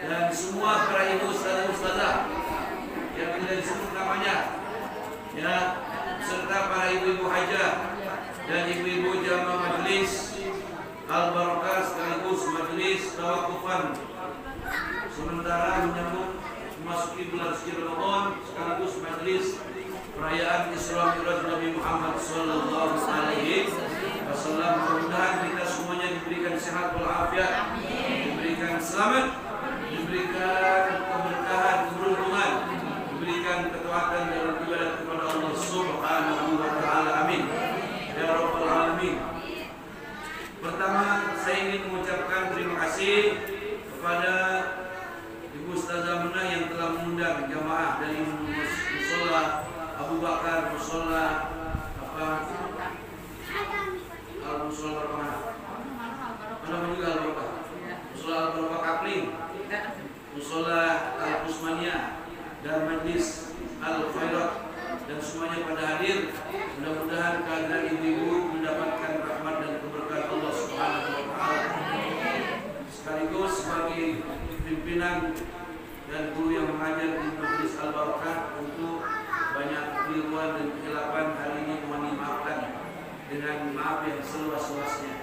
dan semua para ibu ustazah yang tidak disebut namanya, ya, serta para ibu-ibu hajah dan ibu-ibu jamaah majelis Al-Barakah sekaligus majelis tawakufan sementara menyambut memasuki bulan suci Ramadan sekaligus majelis perayaan Isra Mi'raj Nabi Muhammad sallallahu alaihi wasallam. Mudah-mudahan kita semuanya diberikan sehat walafiat, diberikan selamat, diberikan keberkahan, keberuntungan, diberikan ketaatan dalam ibadat kepada Allah Subhanahu wa taala. Amin ya rabbal alamin. Pertama, saya ingin mengucapkan terima kasih kepada Ibu Ustazah Munah yang telah mengundang jamaah dari Musola Abu Bakar, Musola Musola Al-Barakah, juga Al-Barakah, Musola Al-Barakah Kapling, Musola Al-Usmania dan Majlis Al-Khairat, dan semuanya pada hadir. Mudah-mudahan kehadiran ibu-ibu mendapatkan rahmat dan keberkahan Allah Subhanahu wa taala. Sekaligus sebagai pimpinan dan guru yang mengajar di Majlis Al-Barakah, untuk banyak keliruan dan kesilapan hari ini mohon dimaafkan dengan maaf yang seluas-luasnya.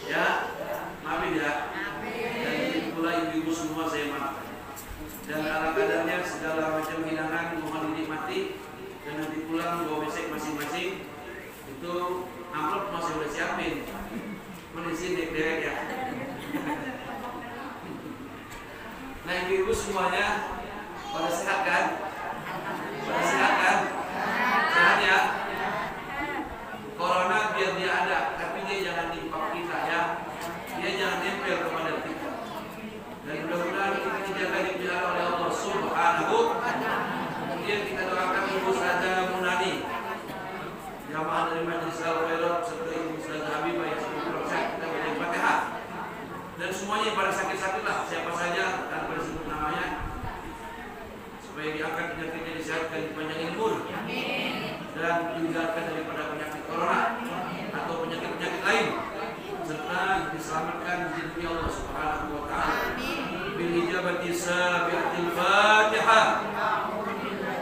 Ya, maafin ya. Dan pula ibu-ibu semua saya maafkan. Dan ala kadarnya segala macam hidangan mohon dinikmati, dan nanti pulang bawa besek masing-masing. Itu amplop masih udah siapin, mengisi dek-dek ya. Nah, ibu-ibu semuanya pada sehat kan? Pada sehat kan? Sehat ya? Corona biar dia ada, tapi dia jangan nimpak kita ya. Dia jangan nempel kepada kita. Dan mudah-mudahan kita dijaga dipelihara oleh Allah Subhanahu. Kemudian kita doakan Ibu Ustazah Munani, jamaah dari Majlis Al-Khairat, serta Ibu Ustazah Habibah yang sedang berusaha, kita baca Fatihah. Dan semuanya pada sakit-sakit lah, siapa saja tanpa disebut namanya, supaya diangkat penyakitnya, disehatkan, dipanjangin umur, dan dihindarkan daripada penyakit corona atau penyakit-penyakit lain, serta diselamatkan di dunia Allah Subhanahu wa taala. Bil ijabati sabiqatil Fatihah.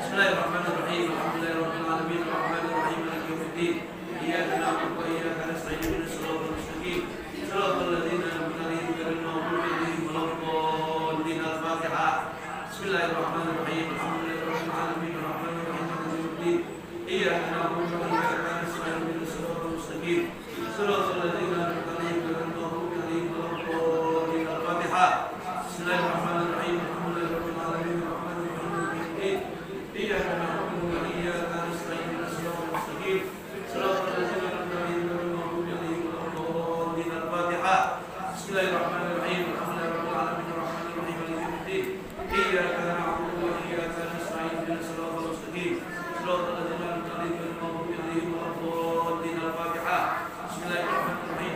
Bismillahirrahmanirrahim. Alhamdulillahirabbil alamin arrahmanir rahim maliki yaumiddin. Iyyaka na'budu wa iyyaka nasta'in ihdinas siratal mustaqim siratal ladzina an'amta 'alaihim ghairil maghdubi 'alaihim waladdallin. Al-Fatihah. Bismillahirrahmanirrahim. Alhamdulillahirabbil alamin arrahmanir rahim maliki yaumiddin. Iyyaka na'budu wa iyyaka nasta'in ihdinas siratal mustaqim siratal ladzina an'amta 'alaihim ghairil maghdubi 'alaihim waladdallin. Al-Fatihah. Bismillahirrahmanirrahim. Alhamdulillahirabbil alamin arrahmanir rahim maliki yaumiddin. Iyyaka na'budu wa iyyaka nasta'in ihdinas siratal mustaqim siratal ladzina an'amta 'alaihim ghairil maghdubi 'alaihim waladdallin. Al-Fatihah. Bismillahirrahmanirrahim. Alhamdulillahirabbil alamin arrahmanir rahim maliki yaumiddin. Iyyaka na'budu wa iyyaka nasta'in ihdinas siratal mustaqim siratal ladzina an'amta 'alaihim ghairil maghdubi 'alaihim waladdallin. Al-Fatihah. Bismillahirrahmanirrahim.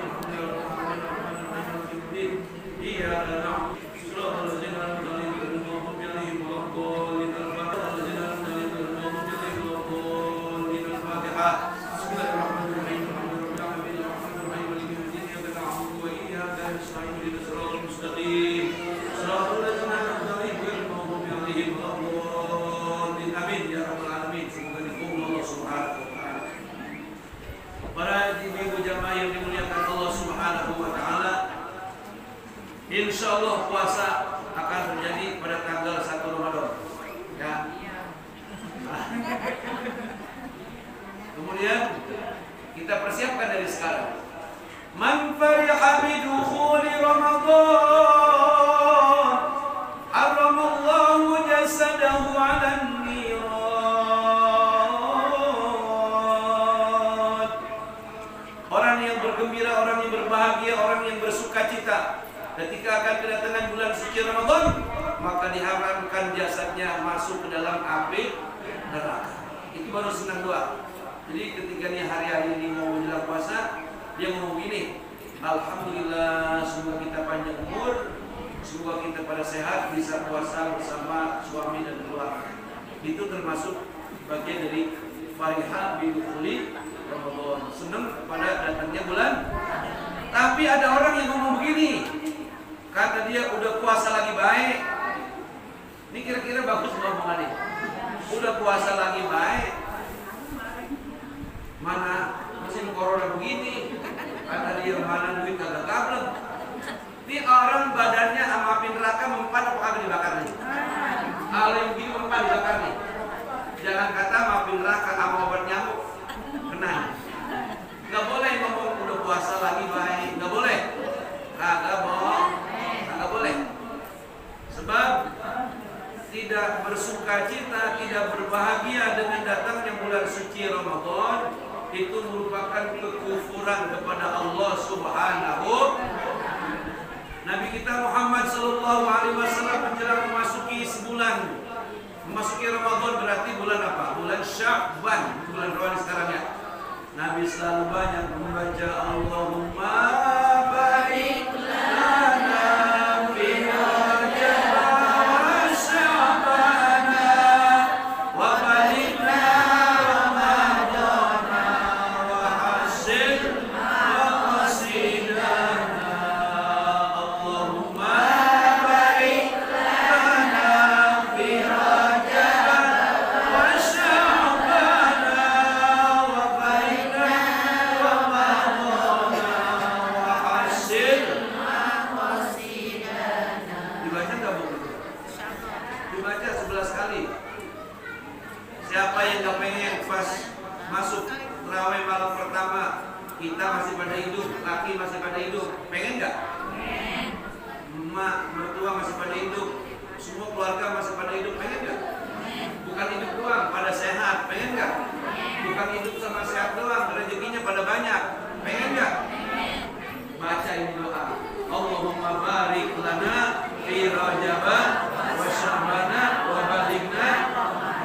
Alhamdulillahirabbil alamin arrahmanir rahim maliki yaumiddin. Iyyaka na'budu siratal ladzina an'amta 'alaihim ghairil maghdubi 'alaihim waladdallin. Para ibu jamaah yang dimuliakan Allah Subhanahu wa taala, insyaallah puasa akan terjadi pada tanggal 1 Ramadan. Ya. Kemudian kita persiapkan dari sekarang. Man fariha bi dukhuli Ramadan, haramallahu jasadahu 'alan niran. Orang yang bergembira, orang yang berbahagia, orang yang bersukacita ketika akan kedatangan bulan suci Ramadan, maka diharamkan jasadnya masuk ke dalam api neraka. Itu baru senang doa. Jadi ketika dia hari-hari ini mau menjelang puasa, dia ngomong gini, alhamdulillah, semoga kita panjang umur, semoga kita pada sehat, bisa puasa bersama suami dan keluarga. Itu termasuk bagian dari farihah bi dukhuli Ramadan, senang pada datangnya bulan. Tapi ada orang yang ngomong begini, Kata dia udah puasa lagi baik. Ini kira-kira bagus ngomongannya. Udah puasa lagi baik. Mana musim corona begini. Kata dia mana duit kagak gablek. Ini orang badannya sama api neraka mempan apa kagak dibakar nih? Kalau yang begini mempan dibakar nih. Jangan kata sama api neraka sama obat nyamuk kena. Gak boleh ngomong udah puasa lagi baik. Gak boleh. Kagak bohong. Kagak boleh. Sebab tidak bersuka cita, tidak berbahagia dengan datangnya bulan suci Ramadan itu merupakan kekufuran kepada Allah Subhanahu. Nabi kita Muhammad sallallahu alaihi wasallam menjelang memasuki sebulan, memasuki Ramadan berarti bulan apa? Bulan Sya'ban, bulan Ramadan sekarang ya. Nabi selalu banyak membaca Allahumma barik lana fi Rajab wa Sya'ban wa balikna Ramadan wa hasil maqasidana. Allahumma barik lana fi Rajab wa Sya'ban wa balikna Ramadan wa hasil. Dibaca nggak Bu? Dibaca 11 kali. Siapa yang nggak pengen pas masuk terawih malam pertama kita masih pada hidup, laki masih pada hidup, pengen nggak? Emak, mertua masih pada hidup, semua keluarga masih pada hidup, pengen nggak? Bukan hidup doang, pada sehat, pengen nggak? Bukan hidup sama sehat doang, rezekinya pada banyak, pengen nggak? Baca ini doa. Allahumma barik lana fi Rajab wa Sya'ban wa balighna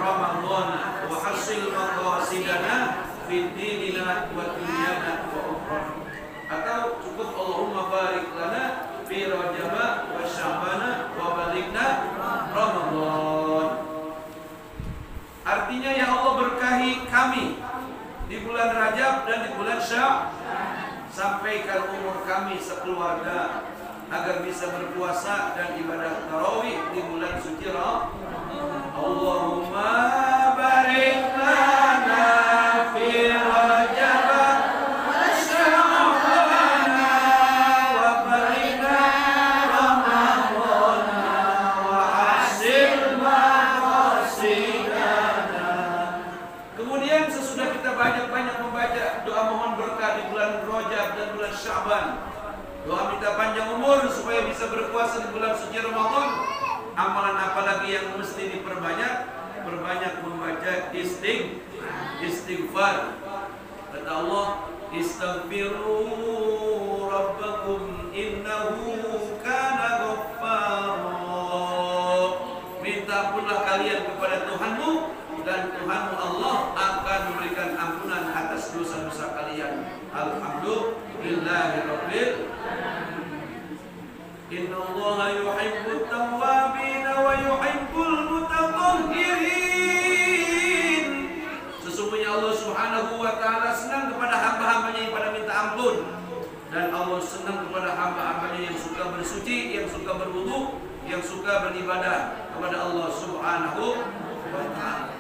Ramadan wa hasil maqasidana fid dinina wa dunyana wa ukhrana. Atau cukup Allahumma barik lana fi Rajab wa Sya'ban wa balighna Ramadan. Artinya ya Allah berkahi kami di bulan Rajab dan di bulan Sya'ban. Sampaikan umur kami sekeluarga agar bisa berpuasa dan ibadah tarawih di bulan suci Ramadan. Allahumma barik lana fi Rajab wa Sya'ban wa balighna Ramadan wa hasil maqasidana. Kemudian sesudah kita banyak-banyak membaca doa mohon berkah di bulan Rajab dan bulan Sya'ban, doa minta panjang umur supaya bisa berpuasa di bulan suci Ramadan. Amalan apa lagi yang mesti diperbanyak? Perbanyak membaca istighfar. Kata Allah, istaghfiru rabbakum innahu kana ghaffara. Mintapunlah kalian kepada Tuhanmu dan Tuhanmu Allah akan memberikan ampunan atas dosa-dosa kalian. Alhamdulillahirabbil Innallaha yuhibbut tawwabin wa yuhibbul mutatahhirin. Sesungguhnya Allah Subhanahu wa taala senang kepada hamba-hambanya yang pada minta ampun, dan Allah senang kepada hamba-hambanya yang suka bersuci, yang suka berwudu, yang suka beribadah kepada Allah Subhanahu wa taala.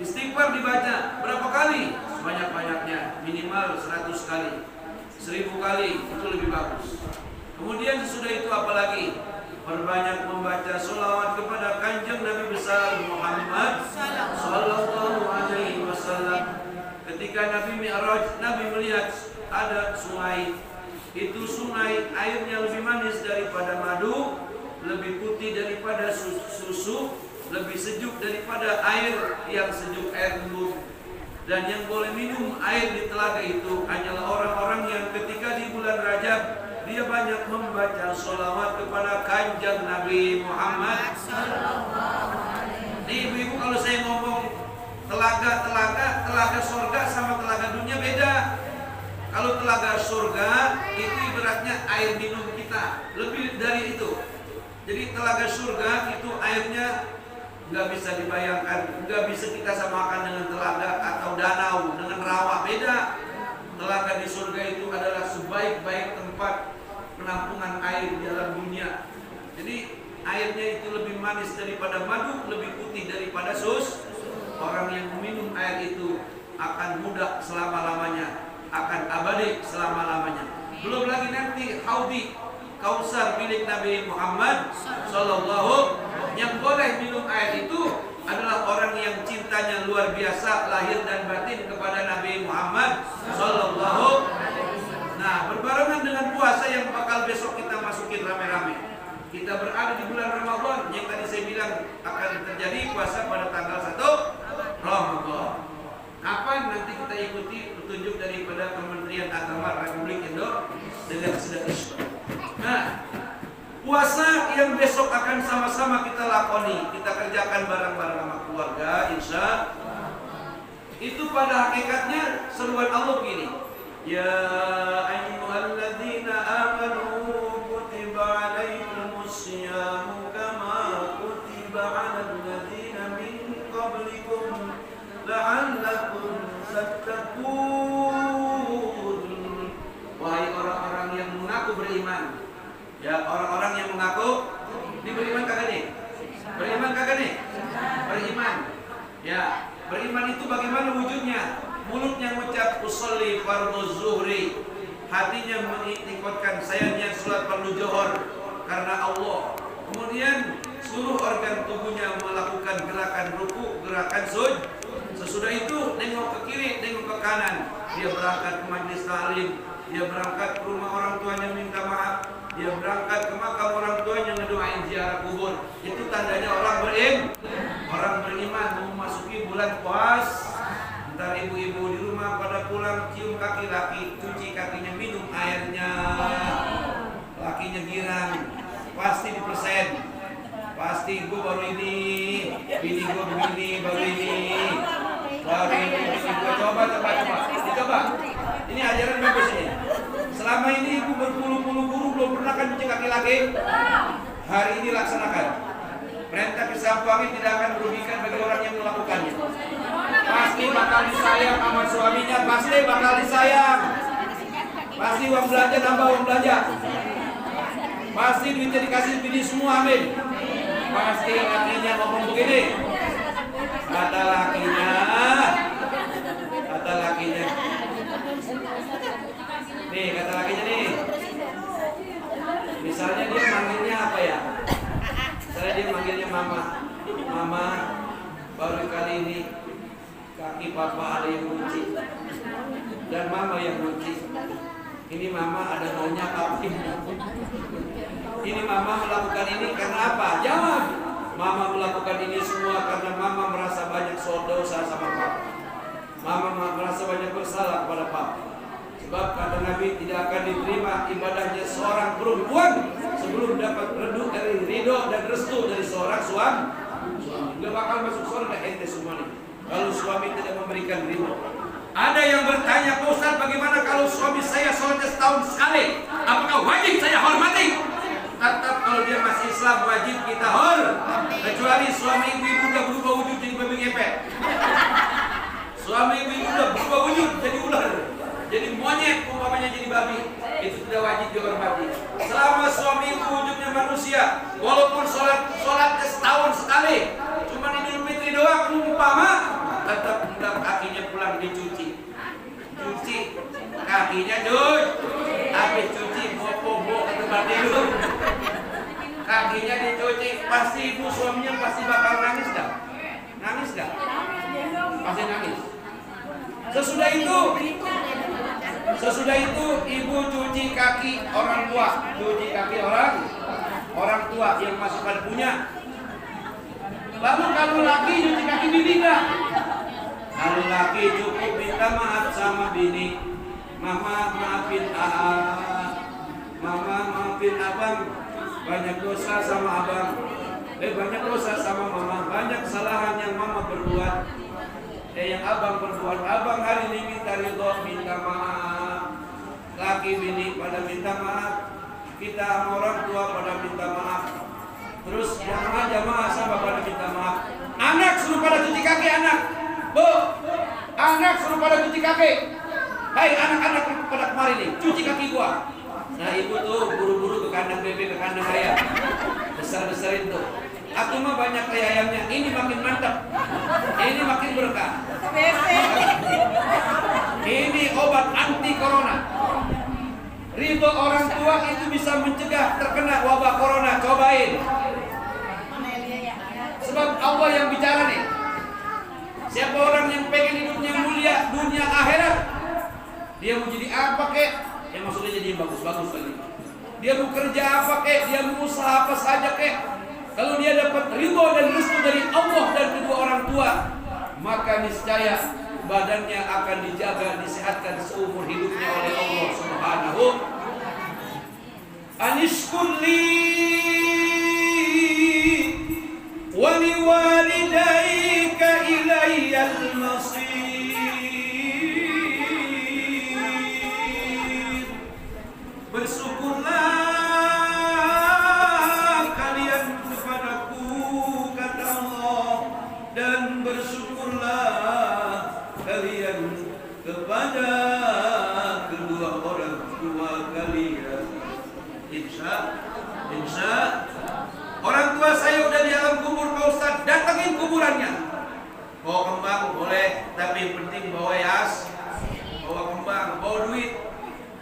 Istighfar dibaca berapa kali? Sebanyak-banyaknya, minimal 100 kali. 1000 kali itu lebih bagus. Kemudian sesudah itu apalagi? Perbanyak membaca sholawat kepada kanjeng Nabi besar Muhammad sallallahu alaihi wasallam. Ketika Nabi Mi'raj, Nabi melihat ada sungai. Itu sungai airnya lebih manis daripada madu, lebih putih daripada susu, lebih sejuk daripada air yang sejuk air embun. Dan yang boleh minum air di telaga itu hanyalah orang-orang yang ketika di bulan Rajab dia banyak membaca sholawat kepada kanjeng Nabi Muhammad. Nih ibu-ibu, kalau saya ngomong telaga surga sama telaga dunia beda. Kalau telaga surga itu ibaratnya air minum kita, lebih dari itu. Jadi telaga surga itu airnya nggak bisa dibayangkan, nggak bisa kita samakan dengan telaga atau danau, dengan rawa, beda. Telaga di surga itu adalah sebaik-baik tempat penampungan air di dalam dunia. Jadi airnya itu lebih manis daripada madu, lebih putih daripada sus. Orang yang meminum air itu akan muda selama-lamanya, akan abadi selama-lamanya. Belum lagi nanti haudi Kausar milik Nabi Muhammad Sallallahu, yang boleh minum air itu adalah orang yang cintanya luar biasa lahir dan batin kepada Nabi Muhammad Sallallahu. Nah, berbarengan dengan puasa yang bakal besok kita masukin rame-rame. Kita berada di bulan Ramadan yang tadi saya bilang akan terjadi puasa pada tanggal 1 Ramadan. Kapan nanti kita ikuti petunjuk daripada Kementerian Agama Republik Indonesia. Nah, puasa yang besok akan sama-sama kita lakoni, kita kerjakan bareng-bareng sama keluarga, insya itu pada hakikatnya seruan Allah begini. Ya ayyuhalladzina amanu kutiba alaikumus syiyamu kama kutiba alal ladzina min qablikum la'allakum tattaqun. Wahai orang-orang yang mengaku beriman. Ya, orang-orang yang mengaku ini beriman kagak nih? Beriman kagak nih? Beriman. Ya, beriman itu bagaimana wujudnya? Mulutnya mengucap usolli fardhu zuhri, hatinya mengikutkan saya niat salat fardu zuhur karena Allah. Kemudian seluruh organ tubuhnya melakukan gerakan ruku, gerakan sujud. Sesudah itu nengok ke kiri, nengok ke kanan. Dia berangkat ke majelis taklim, dia berangkat ke rumah orang tuanya minta maaf, dia berangkat ke makam orang tuanya ngedoain ziarah kubur. Itu tandanya orang beriman memasuki bulan puasa. Ntar ibu-ibu di rumah pada pulang cium kaki laki, cuci kakinya, minum airnya, lakinya girang, pasti dipersen. Pasti gue baru ini, bini gue begini, baru ini, bini gue coba. Ini ajaran bagus ini. Selama ini ibu berpuluh-puluh guru belum pernah kan cuci kaki laki. Hari ini laksanakan. Perintah kesampaian tidak akan merugikan bagi orang yang melakukannya. Pasti bakal disayang sama suaminya, pasti bakal disayang. Pasti uang belanja nambah uang belanja. Pasti duitnya dikasih bini semua, amin. Pasti lakinya ngomong begini. Kata lakinya. Nih, kata lakinya nih. Misalnya dia manggilnya apa ya? Misalnya dia manggilnya mama. Mama, baru kali ini kaki papa ada yang kunci dan mama yang kunci. Ini mama ada maunya kaki. Ini mama melakukan ini karena apa? Jawab. Mama melakukan ini semua karena mama merasa banyak dosa sama papa. Mama merasa banyak bersalah kepada papa. Sebab kata Nabi tidak akan diterima ibadahnya seorang perempuan sebelum dapat ridho dan restu dari seorang suami. Nggak bakal masuk surga ente semua nih kalau suami tidak memberikan ridho. Ada yang bertanya, Pak Ustaz, bagaimana kalau suami saya sholatnya setahun sekali? Apakah wajib saya hormati? Tetap kalau dia masih Islam wajib kita kecuali suami ibu udah berubah wujud jadi babi ngepet. Suami ibu udah berubah wujud jadi ular, jadi monyet, umpamanya jadi babi, itu tidak wajib dihormati. Selama suami ibu wujudnya manusia, walaupun sholatnya setahun sekali, cuma Idul Fitri doang umpama, tetap hendak kakinya pulang dicuci. Cuci kakinya habis cuci bobo ke tempat tidur. Kakinya dicuci, pasti ibu suaminya pasti bakal nangis gak? Nangis gak? Pasti nangis. Sesudah itu ibu cuci kaki orang tua, cuci kaki orang tua yang masih pada punya. Lalu kalau laki cuci kaki bini enggak? Kalau laki cukup minta maaf sama bini. Mama maafin mama maafin abang, banyak dosa sama abang. Banyak dosa sama mama, banyak kesalahan yang mama berbuat. Yang abang berbuat, abang hari ini minta ridho, minta maaf. Laki bini pada minta maaf, kita sama orang tua pada minta maaf. Terus jamaah sama pada minta maaf. Anak suruh pada cuci kaki anak. Bu, anak suruh pada cuci kaki. Hai anak-anak pada kemarin nih, cuci kaki gua. Nah ibu tuh buru kandang bebek ke kandang ayam. Besar-besarin tuh. Aku mah banyak kayak ayamnya. Ini makin mantap. Ini makin berkah. Ini obat anti corona. Ridho orang tua itu bisa mencegah terkena wabah corona. Cobain. Sebab Allah yang bicara nih. Siapa orang yang pengen hidupnya mulia dunia akhirat, dia mau jadi apa kek? Ya maksudnya jadi yang bagus-bagus lagi. Dia mau kerja apa kek? Dia mau usaha apa saja kek? Kalau dia dapat ridho dan restu dari Allah dan kedua orang tua, maka niscaya badannya akan dijaga, disehatkan seumur hidupnya oleh Allah Subhanahu. Anishkurli wa liwalidayka ilayyal masir. Bersyukurlah kalian kepadaku, kata Allah, dan bersyukurlah kalian kepada kedua orang tua kalian. Insya orang tua saya udah di alam kubur Pak Ustaz, datangin kuburannya. Bawa kembang boleh, tapi yang penting bawa yas, bawa kembang, bawa duit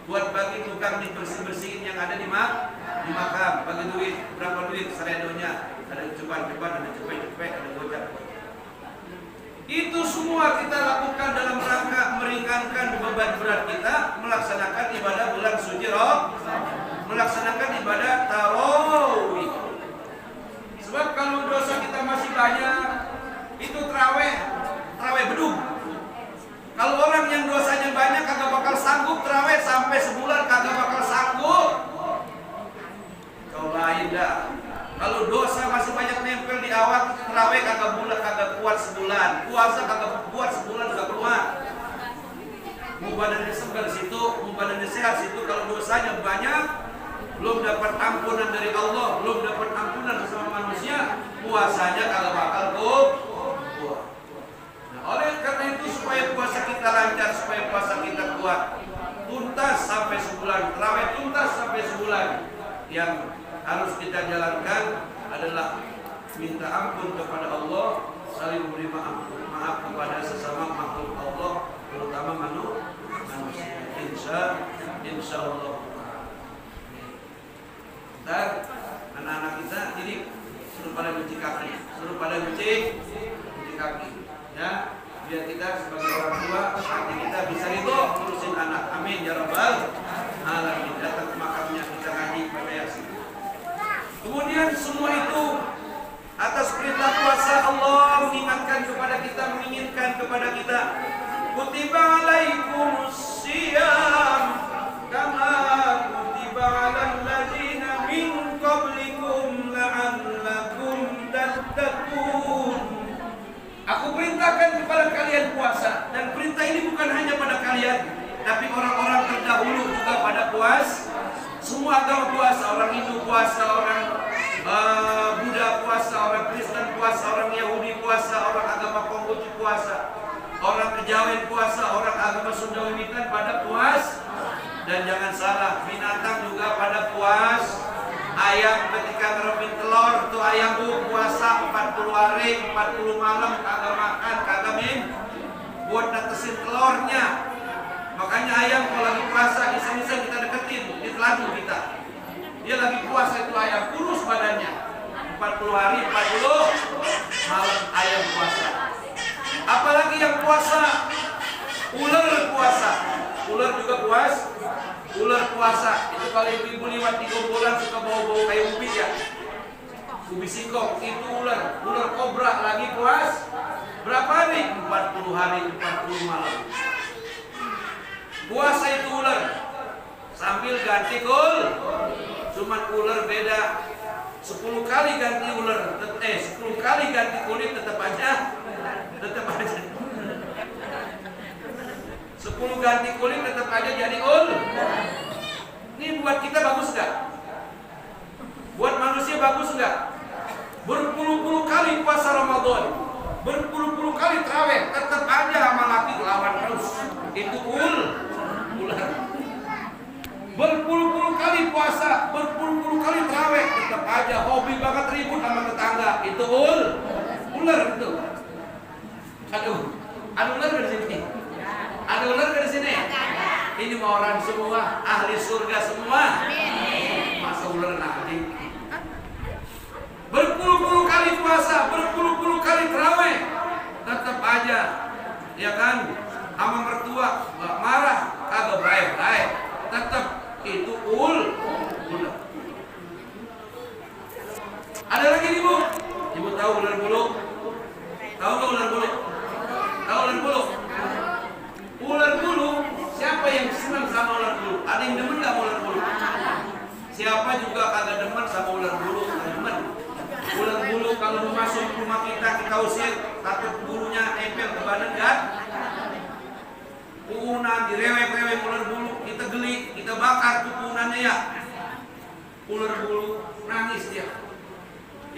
buat bagi tukang dibersih-bersihin yang ada di makam. Bagi duit, berapa duit seredonya, ada cepat-cepat, ada cepet-cepet, ada gocap. Itu semua kita lakukan dalam rangka meringankan beban berat kita melaksanakan ibadah bulan suci melaksanakan ibadah tarawih. Sebab kalau dosa kita masih banyak, itu terawih bedug. Kalau orang yang dosanya banyak kagak bakal sanggup terawih sampai sebulan, kagak bakal sanggup. Cobain dah. Kalau dosa masih banyak nempel di awak, terawih kagak kuat sebulan, puasa kagak kuat sebulan udah keluar. Mau badannya segar situ, mau badannya sehat situ, kalau dosanya banyak, belum dapat ampunan dari Allah, belum dapat ampunan bersama manusia, puasanya kagak bakal kuat. Nah, oleh karena itu supaya puasa kita lancar, supaya puasa kita kuat, tuntas sampai sebulan, terawih tuntas sampai sebulan, yang harus kita jalankan adalah minta ampun kepada Allah, saling memberi maaf kepada sesama makhluk Allah, terutama manusia. Insya Allah. Dan anak-anak kita jadi suruh pada cuci kaki, ya, biar kita sebagai orang tua hati kita bisa ridho ngurusin anak. Amin ya rabbal alamin. Datang ke makamnya kita ngaji pada yasin. Kemudian semua itu atas perintah kuasa Allah mengingatkan kepada kita, menginginkan kepada kita, kutiba alaikumus siyam kama kutiba alal ladzina min qablikum la'allakum tattaqun. Aku perintahkan kepada kalian puasa, dan perintah ini bukan hanya pada kalian, tapi orang-orang terdahulu juga pada puasa. Semua agama puasa, orang Hindu puasa, orang Buddha puasa, orang Kristen puasa, orang Yahudi puasa, orang agama Konghucu puasa, orang Kejawen puasa, orang agama Sunda Wiwitan pada puasa. Dan jangan salah, binatang juga pada puasa. Ayam ketika ngerebin telur, tuh ayam puasa 40 hari, 40 malam kagak makan, kagak minum, buat netesin telurnya. Makanya ayam kalau lagi puasa, iseng-iseng kita deketin, ditelan kita. Dia lagi puasa itu ayam, kurus badannya. 40 hari, 40 malam ayam puasa. Apalagi yang puasa, ular puasa. Ular juga puasa. Ular puasa. Itu kalau ibu-ibu lewat di gombolan suka bau-bau kayak ubi ya. Ubi singkong, itu ular. Ular kobra lagi puasa. Berapa hari? 40 hari, 40 malam. Puasa itu ular sambil ganti cuman ular beda 10 kali ganti ular, 10 kali ganti kulit tetap aja 10 ganti kulit tetap aja jadi Ini buat kita bagus nggak? Buat manusia bagus nggak? Berpuluh-puluh kali puasa Ramadan, berpuluh-puluh kali tarawih, tetap aja sama laki lawan terus. Itu ular. Berpuluh-puluh kali puasa, berpuluh-puluh kali tarawih, tetap aja hobi banget ribut sama tetangga. Itu ular itu. Aduh, ada ular di sini. Ada ular di sini. Ini mau orang semua, ahli surga semua. Masa ular nanti. Berpuluh-puluh kali puasa, berpuluh-puluh kali tarawih, tetap aja, ya kan? Sama mertua nggak marah, kagak baik-baik, tetap itu ular. Ada lagi nih Bu, Ibu tahu ular bulu? Tahu nggak ular bulu? Tahu ular bulu? Ular bulu, siapa yang senang sama ular bulu? Ada yang demen nggak ular bulu? Siapa juga kagak demen sama ular bulu? Kagak demen. Ular bulu kalau masuk rumah kita usir, takut bulunya nempel ke badan kan? Punan direwek-rewek ular bulu, kita geli, kita bakar tuh punannya ya. Ular bulu nangis dia.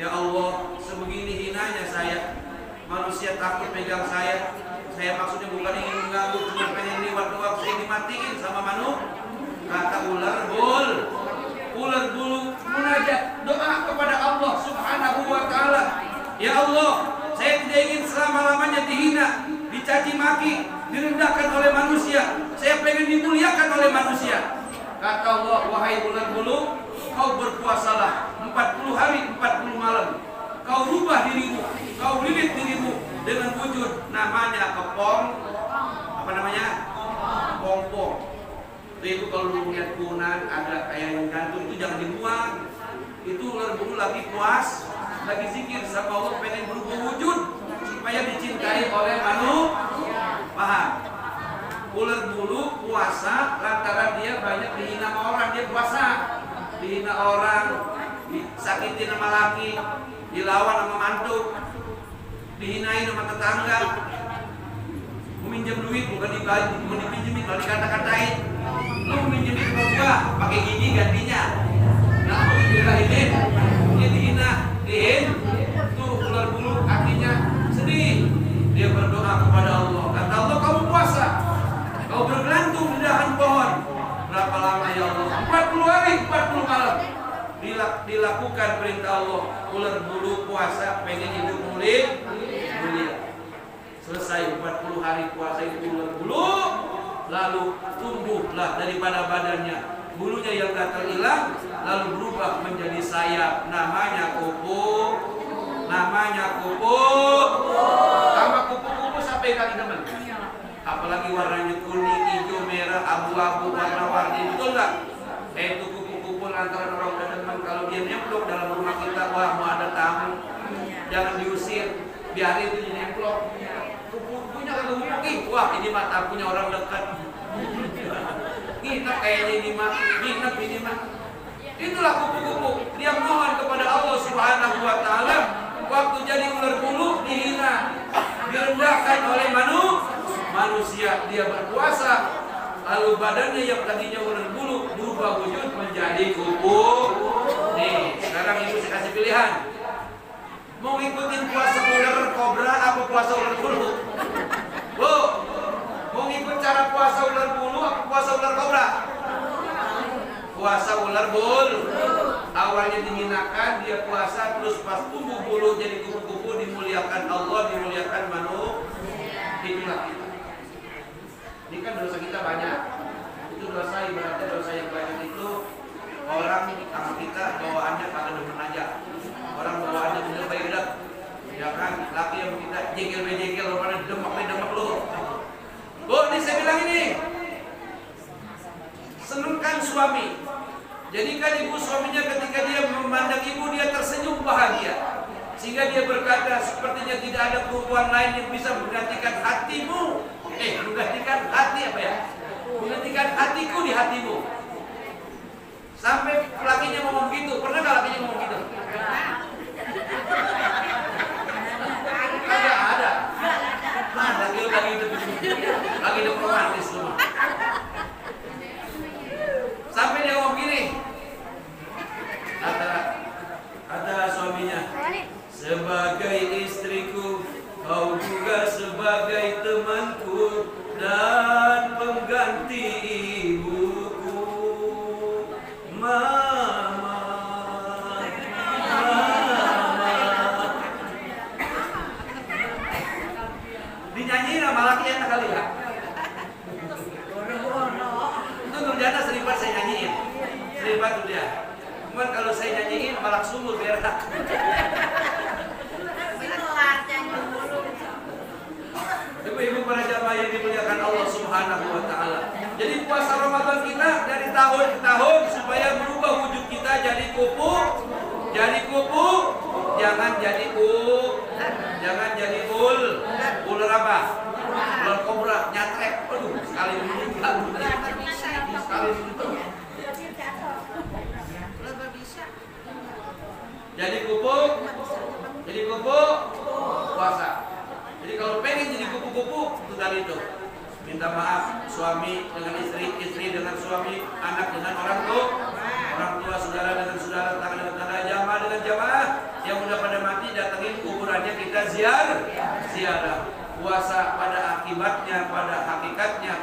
Ya Allah, sebegini hinanya saya. Manusia takut pegang saya. Saya maksudnya bukan ingin mengganggu, cuma pengen liwat doang, saya dimatiin sama manusia. Kata ular bulu munajat doa kepada Allah Subhanahu wa taala. Ya Allah, saya tidak ingin selama-lamanya dihina, dicaci maki, direndahkan oleh manusia. Saya pengen dimuliakan oleh manusia. Kata Allah, wahai ular bulu, kau berpuasalah 40 hari 40 malam. Kau rubah dirimu, kau lilit dirimu dengan wujud namanya kepong, apa namanya? Pompong. Itu kalau lu lihat punan ada kayak yang gantung itu jangan dibuang. Itu ular bulu lagi puas, lagi zikir sama Allah, pengen berubah wujud supaya dicintai oleh manusia. Paham? Ular bulu puasa lantaran dia banyak dihina sama orang, dia puasa. Dihina orang, disakitin sama laki, dilawan sama mantu, dihinain sama tetangga. Meminjam duit bukan dipinjemin, kalau dikata-katain. Lu minjemin ke gua pakai gigi gantinya. Nah, ini dia dihina, tuh ular bulu kakinya sedih. Dia berdoa kepada Allah. Kata Allah, kamu puasa, kau bergelantung di dahan pohon. Berapa lama ya Allah? 40 hari, 40 malam. Dilakukan perintah Allah. Ular bulu puasa, pengen hidup mulia. Selesai 40 hari puasa itu ular bulu, lalu tumbuhlah daripada badannya bulunya yang gatal hilang, lalu berubah menjadi sayap, namanya kupu. Sama kupu-kupu sampai kali teman. Apalagi warnanya kuning, hijau, merah, abu-abu, warna-warni, betul nggak? Itu kupu-kupu lantaran orang udah demen kalau dia nemplok dalam rumah kita, wah mau ada tamu, jangan diusir, biarin itu nemplok. Kupu-kupunya kalau ngomong, wah ini mah tamunya orang dekat. Nginep kayaknya ini mah. Itulah kupu-kupu. Dia mohon kepada Allah Subhanahu wa taala. Waktu jadi ular bulu dihina, direndahkan oleh manusia. Dia berpuasa, lalu badannya yang tadinya ular bulu berubah wujud menjadi kupu. Nih, sekarang ibu saya kasih pilihan. Mau ikutin puasa ular kobra apa puasa ular bulu? Bu, mau ngikut cara puasa ular bulu apa puasa ular kobra? Puasa ular bulu. Awalnya dihinakan, dia puasa, terus pas tumbuh bulu jadi kupu-kupu, dimuliakan Allah, dimuliakan manusia. Itulah kita. Ini kan dosa kita banyak. Itu dosa, ibaratnya dosa yang banyak itu orang sama kita bawaannya pada demen aja. Orang bawaannya bener baik, ya kan? Laki yang kita jengkel-jengkel, orang demek lu. Bu, ini saya bilang ini, senengkan suami. Jadikan ibu suaminya ketika dia memandang ibu, dia tersenyum bahagia. Sehingga dia berkata, sepertinya tidak ada perempuan lain yang bisa menggantikan hatimu. Menggantikan hati apa ya? Menggantikan hatiku di hatimu. Sampai lakinya ngomong gitu. Pernah nggak lakinya ngomong gitu? Kagak ada. Lagi hidup romantis semua. Sampai dia ngomong gini, kata suaminya, sebagai istriku, kau juga sebagai temanku dan pengganti ibuku. Cuman kalau saya nyanyiin malah sumur berak. Ibu-ibu para jamaah yang dimuliakan Allah Subhanahu wa taala. Jadi puasa Ramadan kita dari tahun ke tahun supaya berubah wujud kita jadi kupu, jangan jadi ular apa? Ular kobra nyatrek. Aduh, sekali meninggal. Sekali itu. Jadi kupu puasa. Jadi kalau pengen jadi kupu-kupu itu tadi itu. Minta maaf suami dengan istri, istri dengan suami, anak dengan orang tua, saudara dengan saudara, tetangga dengan tetangga, jamaah dengan jamaah yang udah pada mati datengin kuburannya kita ziarah. Puasa pada akibatnya, pada hakikatnya,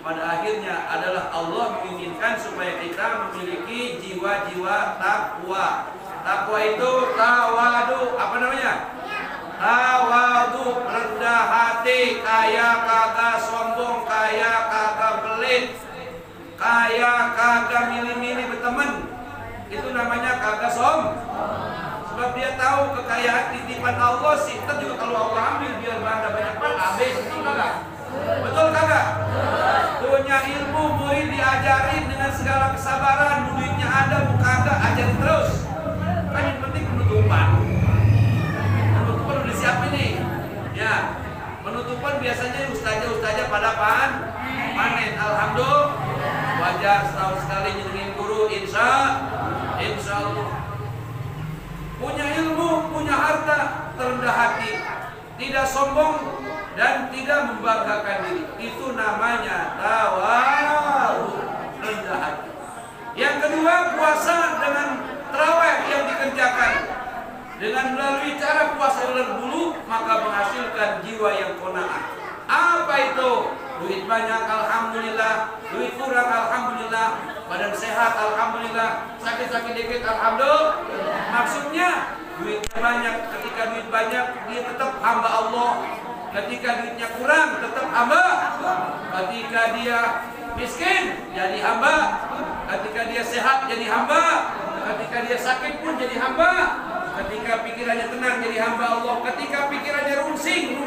pada akhirnya adalah Allah menginginkan supaya kita memiliki jiwa-jiwa takwa. Takwa itu tawadu, apa namanya? Tawadu, rendah hati, kaya kagak sombong, kaya kagak pelit, kaya kagak milih-milih berteman. Itu namanya kagak sombong. Sebab dia tahu kekayaan titipan Allah sih. Kita juga kalau Allah ambil biar banyak habis, betul kagak? Betul kagak? Punya ilmu, murid diajarin dengan segala kesabaran, muridnya ada, muka kagak, ajarin terus. Kan yang penting penutupan. Penutupan udah siap ini. Ya, penutupan biasanya ustazah pada panen. Alhamdulillah. Wajar setahun sekali nyenengin guru, insya Allah. Punya ilmu, punya harta, terendah hati, tidak sombong dan tidak membanggakan diri. Itu namanya tawadu, rendah hati. Yang kedua, puasa dengan tarawih yang dikerjakan. Dengan melalui cara puasa ular bulu, maka menghasilkan jiwa yang qanaah. Apa itu? Duit banyak, alhamdulillah. Duit kurang, alhamdulillah. Badan sehat, alhamdulillah. Sakit-sakit dikit, alhamdulillah. Maksudnya, duitnya banyak. Ketika duit banyak, dia tetap hamba Allah. Ketika duitnya kurang, tetap hamba. Ketika dia miskin, jadi hamba. Ketika dia sehat, jadi hamba. Ketika dia sakit pun jadi hamba. Ketika pikirannya tenang, jadi hamba Allah. Ketika pikirannya rungsing,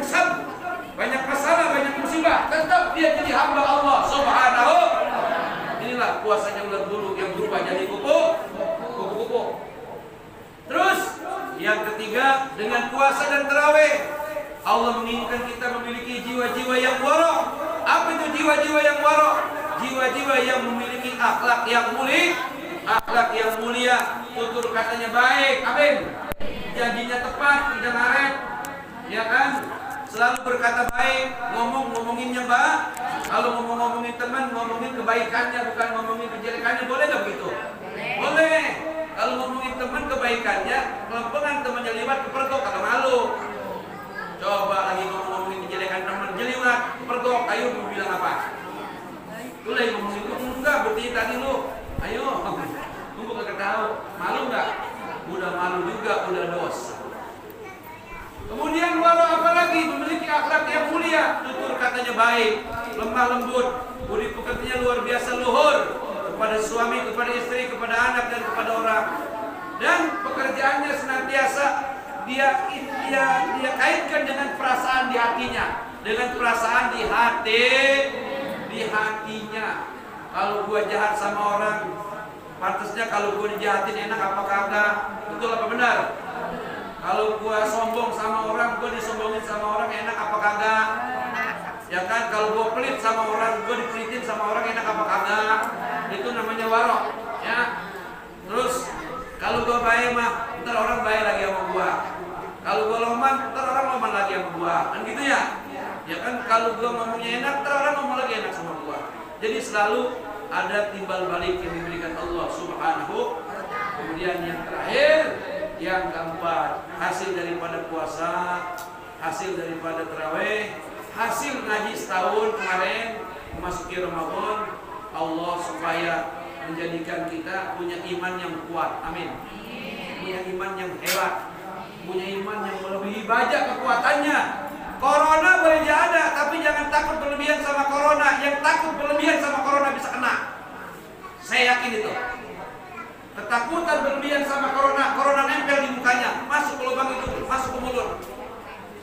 banyak masalah, banyak musibah, tetap dia jadi hamba Allah Subhanahu. Inilah puasanya ular bulu yang berubah jadi kupu-kupu. Terus yang ketiga, dengan puasa dan tarawih Allah menginginkan kita memiliki jiwa-jiwa yang warok. Apa itu jiwa-jiwa yang warok? Jiwa-jiwa yang memiliki akhlak yang mulia, tutur katanya baik, amin. Janjinya tepat, tidak ngaret, ya kan? Selalu berkata baik, ngomonginnya baik. Kalau ngomongin teman, ngomongin kebaikannya, bukan ngomongin kejelekannya, boleh nggak begitu? Boleh. Kalau ngomongin teman kebaikannya, kelempengan temannya liwat kepergok, kata malu. Coba lagi ngomongin kejelekan teman, jeliwat, kepergok, ayo lu bilang apa? Lu lagi ngomongin itu enggak, berarti tadi lu, ayo, tunggu kagak tahu, malu nggak? Udah malu juga, udah dosa. Kemudian walau apalagi memiliki akhlak yang mulia, tutur katanya baik, lemah lembut, budi pekertinya luar biasa luhur kepada suami, kepada istri, kepada anak dan kepada orang. Dan pekerjaannya senantiasa dia kaitkan dengan perasaan di hatinya, dengan perasaan di hatinya. Kalau gua jahat sama orang, pantasnya kalau gua dijahatin enak apa kagak? Betul apa benar? Kalau gua sombong sama orang, gua disombongin sama orang enak apa kagak? Ya kan, kalau gua pelit sama orang, gua dipelitin sama orang enak apa kagak? Itu namanya warok, ya. Terus kalau gua baik mah, ntar orang baik lagi sama gua. Kalau gua loman, ntar orang loman lagi sama gua. Kan gitu ya? Ya kan, kalau gua ngomongnya enak, ntar orang ngomong lagi enak sama gua. Jadi selalu ada timbal balik yang diberikan Allah Subhanahu. Kemudian yang terakhir, yang keempat, hasil daripada puasa, hasil daripada tarawih, hasil ngaji setahun kemarin memasuki Ramadan, Allah supaya menjadikan kita punya iman yang kuat, amin. Punya iman yang hebat, punya iman yang melebihi banyak kekuatannya. Corona boleh ada, tapi jangan takut berlebihan sama corona. Yang takut berlebihan sama corona bisa kena. Saya yakin itu. Ketakutan berlebihan sama corona. Corona nempel di mukanya, masuk ke lubang hidung, masuk ke mulut,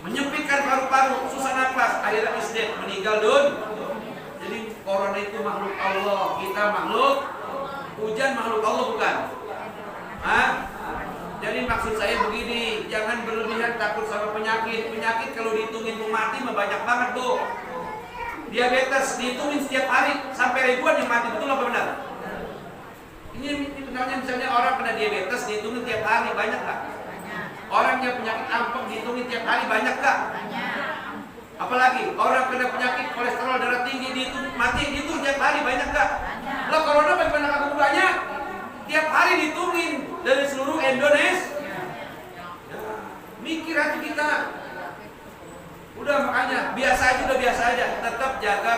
menyempitkan paru-paru, susah nafas, akhirnya isdet, meninggal Jadi corona itu makhluk Allah, kita makhluk. Hujan makhluk Allah bukan? Hah? Jadi maksud saya begini, jangan berlebihan takut sama penyakit. Penyakit kalau dihitungin mati mah banyak banget tuh. Diabetes dihitungin setiap hari sampai ribuan yang mati, betul apa benar? Ini misalnya orang kena diabetes dihitungin tiap hari, banyak gak? Orang yang penyakit ampek dihitungin tiap hari, banyak gak? Apalagi orang kena penyakit kolesterol darah tinggi dihitung mati, dihitung tiap hari, banyak gak? Lah corona bagaimana banyak? Tiap hari dihitungin dari seluruh Indonesia. Mikir hati kita. Udah makanya biasa aja, tetap jaga